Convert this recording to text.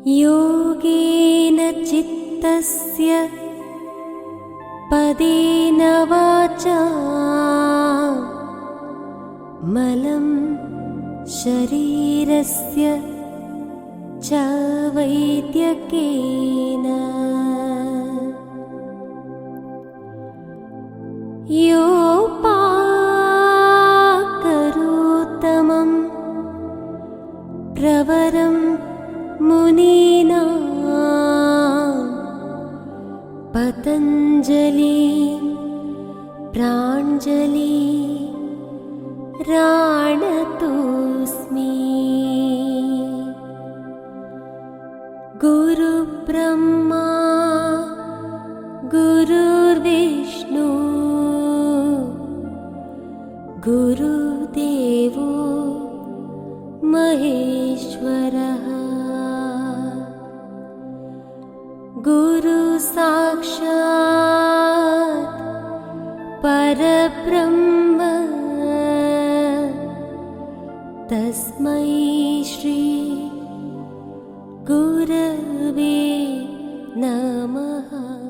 योगेन चित्तस्य पदेन वाचा मलं शरीरस्य च वैद्यकेन योपाकरोत्तमं प्रवरं मुनीनां पतञ्जलि प्राञ्जलि राणतोऽस्मि। गुरुब्रह्मा गुरुर्विष्णु गुरुदेवो महेश्वरः गुरु साक्षात् परब्रह्म तस्मै श्री गुरवे नमः।